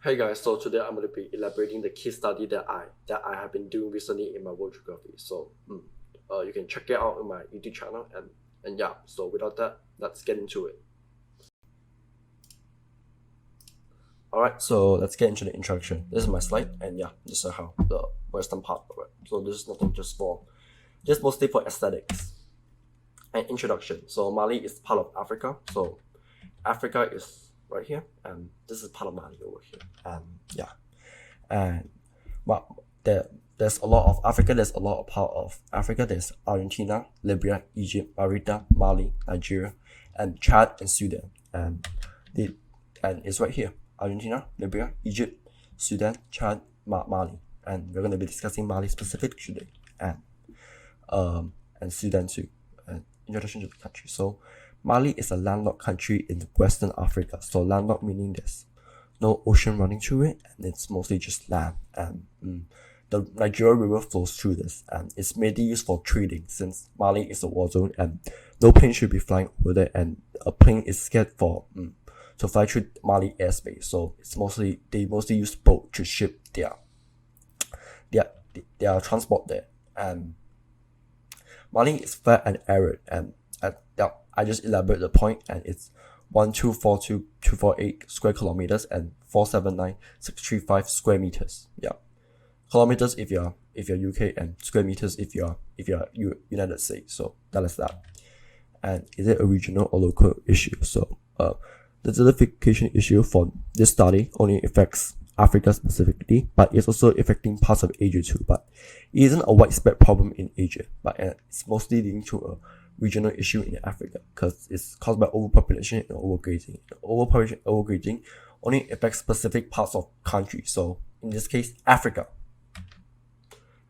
Hey guys, so today I'm going to be elaborating the case study that I have been doing recently in my world geography. You can check it out on my YouTube channel and yeah. So without that, let's get into it. All right, so let's get into the introduction. This is my slide, and yeah, this is how the western part of it. So this is nothing just mostly for aesthetics. An introduction. So Mali is part of Africa. So Africa is right here, and this is part of Mali over here. Yeah, and well, there's a lot of Africa. There's a lot of part of Africa. There's Argentina, Libya, Egypt, Mauritania, Mali, Nigeria, and Chad and Sudan. And it's right here: Argentina, Libya, Egypt, Sudan, Chad, Mali. And we're going to be discussing Mali specifically today, and Sudan too. And introduction to the country. So Mali is a landlocked country in Western Africa. So landlocked meaning there's no ocean running through it, and it's mostly just land. And the Nigeria River flows through this, and it's mainly used for trading since Mali is a war zone, and no plane should be flying over there, and a plane is scared for to fly through Mali airspace. So they mostly use boat to ship their transport there. And Mali is flat and arid, and I just elaborate the point, and it's 1242248 square kilometers and 479635 square meters. Yeah, kilometers if you're UK, and square meters if you're United States. So that is that. And is it a regional or local issue? So the desertification issue for this study only affects Africa specifically, but it's also affecting parts of Asia too. But it isn't a widespread problem in Asia, but it's mostly leading to a regional issue in Africa because it's caused by overpopulation and overgrazing. Overpopulation and overgrazing only affects specific parts of countries. So in this case, Africa.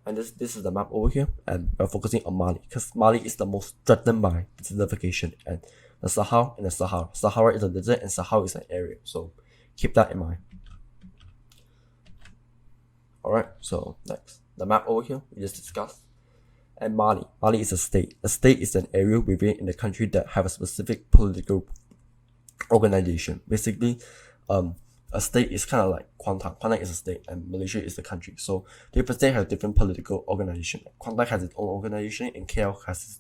And this is the map over here, and we're focusing on Mali because Mali is the most threatened by desertification, and the Sahel and the Sahara. Sahara is a desert and Sahel is an area. So keep that in mind. Alright, so next, the map over here we just discussed. And Mali is a state. A state is an area within the country that have a specific political organization. Basically, a state is kind of like Kuantan. Kuantan is a state, and Malaysia is the country. So different states have different political organization. Kuantan has its own organization, and KL has its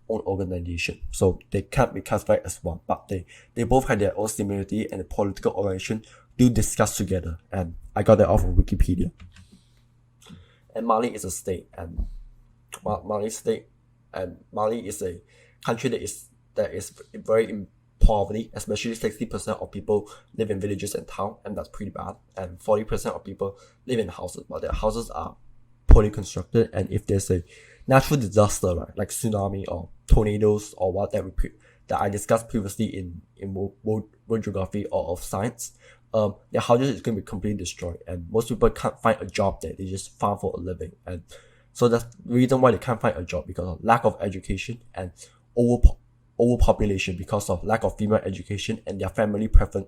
own organization. So they can't be classified as one, but they both have their own similarity, and the political organization do discuss together. And I got that off of Wikipedia. And Mali is a state, and Mali is a country that is very in poverty, especially 60% of people live in villages and town, and that's pretty bad. And 40% of people live in houses, but their houses are poorly constructed. And if there's a natural disaster, right, like tsunami or tornadoes or what that I discussed previously in world geography or of science, their houses is going to be completely destroyed, and most people can't find a job there. They just farm for a living, and so that's the reason why they can't find a job, because of lack of education and overpopulation, because of lack of female education, and their family preference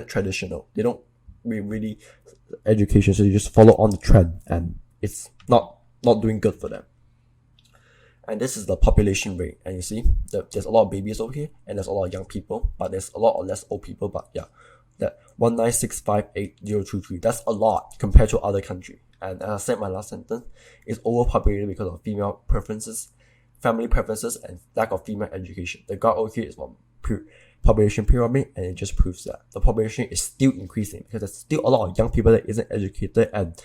traditional. They don't really education, so they just follow on the trend, and it's not doing good for them. And this is the population rate, and you see there's a lot of babies over here, and there's a lot of young people, but there's a lot of less old people. But yeah, that 19658,023, that's a lot compared to other countries. And as I said, my last sentence is overpopulated because of female preferences, family preferences, and lack of female education. The graph over here is one population pyramid, and it just proves that the population is still increasing because there's still a lot of young people that isn't educated, and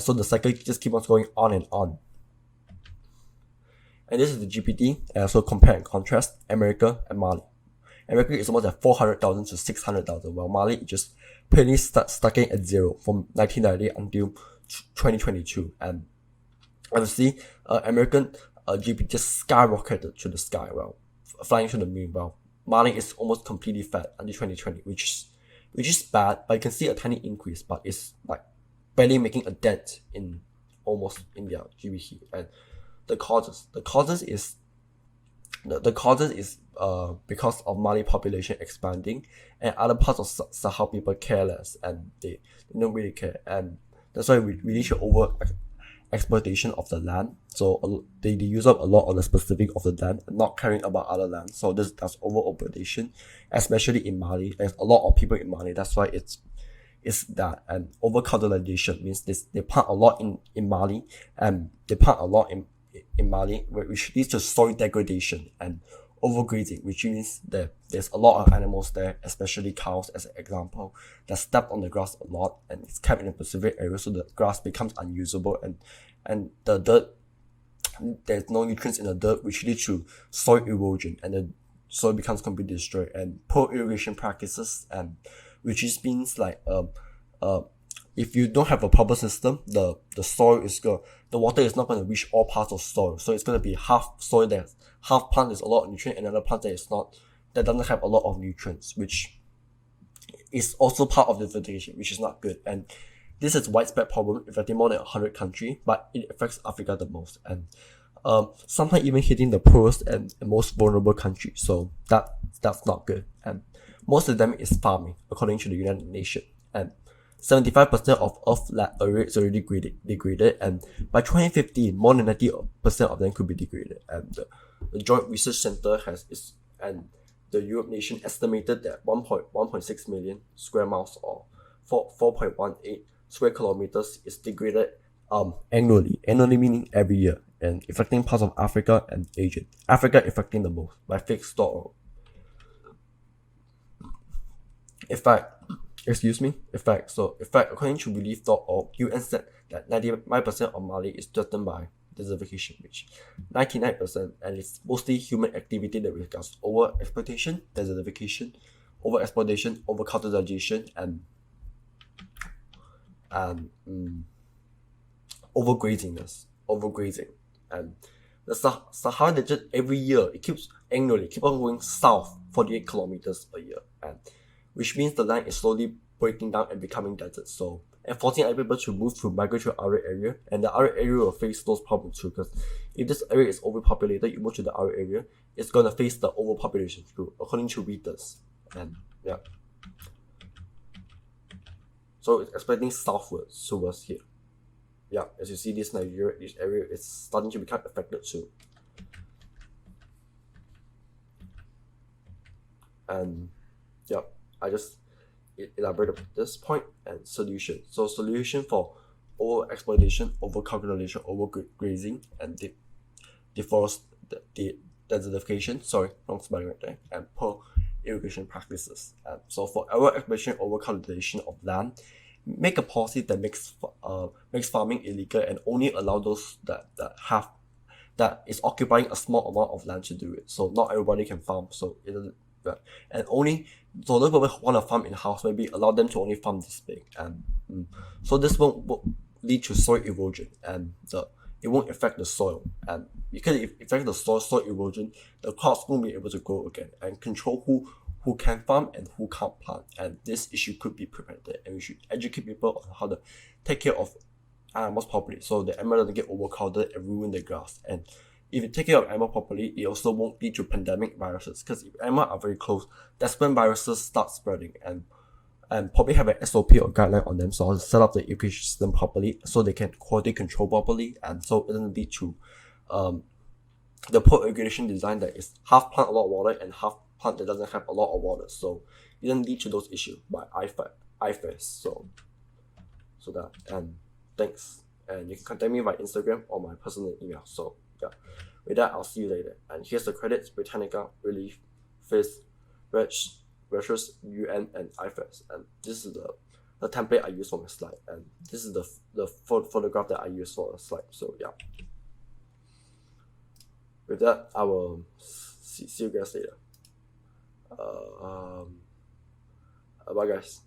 so the cycle just keeps on going on and on. And this is the GPT, and also compare and contrast America and Mali. America is almost at 400,000 to 600,000, while Mali just plainly stuck at zero from 1990 until 2022. And obviously, American GDP just skyrocketed to the sky, well, flying to the moon. Well, Mali is almost completely flat until 2020, which is bad, but you can see a tiny increase, but it's like barely making a dent in their GDP. And the causes is because of Mali population expanding, and other parts of Sahel people care less, and they don't really care, and that's why we reach over exploitation of the land. So they use up a lot of the specific of the land, not caring about other land. So that's overpopulation, especially in Mali. There's a lot of people in Mali. That's why it's is that over-culturalization means they plant a lot in Mali, and they plant a lot in Mali, which leads to soil degradation and overgrazing, which means that there's a lot of animals there, especially cows as an example, that step on the grass a lot, and it's kept in a specific area, so the grass becomes unusable, and the dirt, there's no nutrients in the dirt, which leads to soil erosion, and the soil becomes completely destroyed. And poor irrigation practices, and which just means like if you don't have a proper system, the soil is the water is not going to reach all parts of soil, so it's going to be half soil that half plant is a lot of nutrient, and another plant that is not, that doesn't have a lot of nutrients, which is also part of the desertification, which is not good. And this is a widespread problem affecting more than 100 countries, but it affects Africa the most, and sometimes even hitting the poorest and most vulnerable countries. So that's not good. And most of them is farming, according to the United Nations. And 75% of Earth's land area is already degraded, and by 2050, more than 90% of them could be degraded. And the Joint Research Center and the Europe nation estimated that 1.6 million square miles, or 4.18 square kilometers, is degraded annually meaning every year, and affecting parts of Africa and Asia. Africa affecting the most by fixed.org. According to relief.org, UN said that 99% of Mali is threatened by desertification, which 99%, and it's mostly human activity that results over exploitation, desertification, over exploitation, over culturalization, and overgrazing. And the Sahara Desert, every year it keeps on going south 48 kilometers a year, and which means the land is slowly breaking down and becoming desert. So, and forcing other people to move to migrate to other area, and the other area will face those problems too. Because if this area is overpopulated, you move to the other area, it's gonna face the overpopulation too, according to readers. And yeah, so it's expanding southwards towards here. Yeah, as you see, this area is starting to become affected too. And yeah, I just elaborate on this point. And solution. So solution for over exploitation, over cultivation, over grazing, and desertification. Sorry, wrong spelling right there. And poor irrigation practices. So for over exploitation, over cultivation of land, make a policy that makes farming illegal, and only allow those that is occupying a small amount of land to do it. So not everybody can farm. So it doesn't. And only so those people who want to farm in house, maybe allow them to only farm this big, and so this won't lead to soil erosion, and it won't affect the soil, and because if it affects the soil erosion, the crops won't be able to grow again, and control who can farm and who can't plant, and this issue could be prevented, and we should educate people on how to take care of animals properly, so the animal doesn't get overcrowded and ruin the grass. And if you take care of animal properly, it also won't lead to pandemic viruses, because if animals are very close, that's when viruses start spreading, and probably have an SOP or guideline on them, so how to set up the education system properly so they can quality control properly, and so it doesn't lead to the poor irrigation design that is half plant a lot of water and half plant that doesn't have a lot of water. So it doesn't lead to those issues by IFAS. So that, and thanks. And you can contact me by Instagram or my personal email. So yeah, with that, I'll see you later. And here's the credits: Britannica, Relief, FIS, Virtuous, UN, and IFAS. And this is the template I use for my slide, and this is the photograph that I use for the slide. So yeah, with that, I will see you guys later. Bye guys.